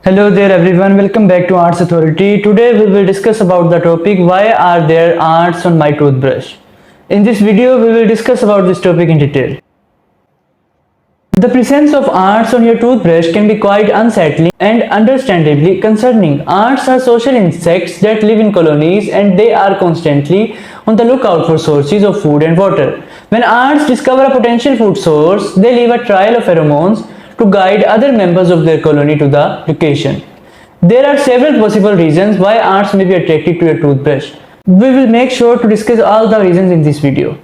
Hello there everyone, welcome back to Arts Authority. Today we will discuss about the topic why are there ants on my toothbrush. In this video we will discuss about this topic in detail. The presence of ants on your toothbrush can be quite unsettling and understandably concerning. Ants are social insects that live in colonies and they are constantly on the lookout for sources of food and water. When ants discover a potential food source, they leave a trail of pheromones to guide other members of their colony to the location. There are several possible reasons why ants may be attracted to your toothbrush. We will make sure to discuss all the reasons in this video.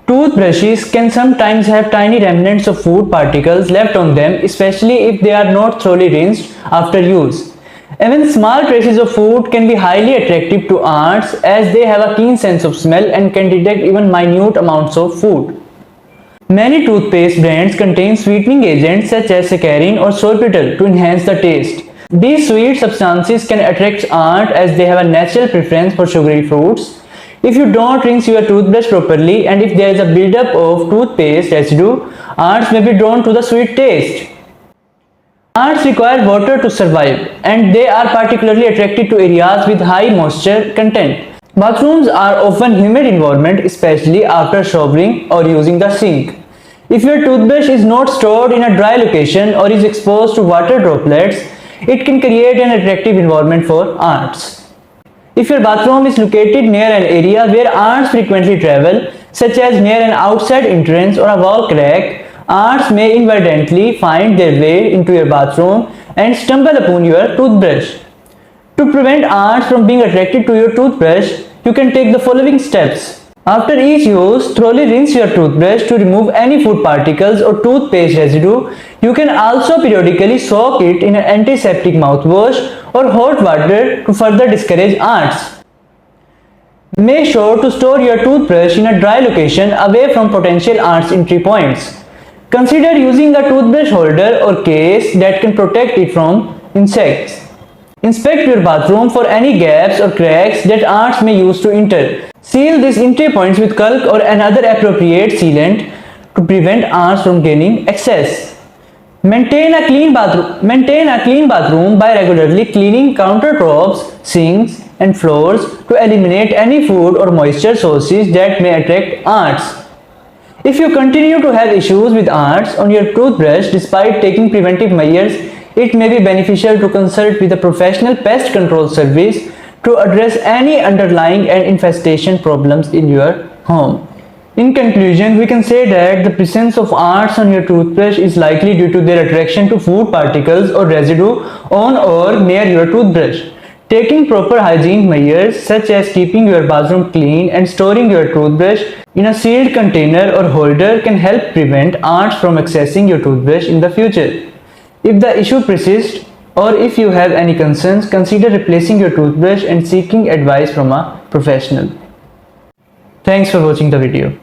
Toothbrushes can sometimes have tiny remnants of food particles left on them, especially if they are not thoroughly rinsed after use. Even small traces of food can be highly attractive to ants as they have a keen sense of smell and can detect even minute amounts of food. Many toothpaste brands contain sweetening agents such as saccharin or sorbitol to enhance the taste. These sweet substances can attract ants as they have a natural preference for sugary fruits. If you don't rinse your toothbrush properly and if there is a buildup of toothpaste residue, ants may be drawn to the sweet taste. Ants require water to survive and they are particularly attracted to areas with high moisture content. Bathrooms are often humid environment, especially after showering or using the sink. If your toothbrush is not stored in a dry location or is exposed to water droplets, it can create an attractive environment for ants. If your bathroom is located near an area where ants frequently travel, such as near an outside entrance or a wall crack, ants may inadvertently find their way into your bathroom and stumble upon your toothbrush. To prevent ants from being attracted to your toothbrush, you can take the following steps. After each use, thoroughly rinse your toothbrush to remove any food particles or toothpaste residue. You can also periodically soak it in an antiseptic mouthwash or hot water to further discourage ants. Make sure to store your toothbrush in a dry location away from potential ants' entry points. Consider using a toothbrush holder or case that can protect it from insects. Inspect your bathroom for any gaps or cracks that ants may use to enter. Seal these entry points with caulk or another appropriate sealant to prevent ants from gaining access. Maintain a clean bathroom by regularly cleaning countertops, sinks, and floors to eliminate any food or moisture sources that may attract ants. If you continue to have issues with ants on your toothbrush despite taking preventive measures, it may be beneficial to consult with a professional pest control service to address any underlying and infestation problems in your home. In conclusion, we can say that the presence of ants on your toothbrush is likely due to their attraction to food particles or residue on or near your toothbrush. Taking proper hygiene measures such as keeping your bathroom clean and storing your toothbrush in a sealed container or holder can help prevent ants from accessing your toothbrush in the future. If the issue persists or if you have any concerns, consider replacing your toothbrush and seeking advice from a professional. Thanks for watching the video.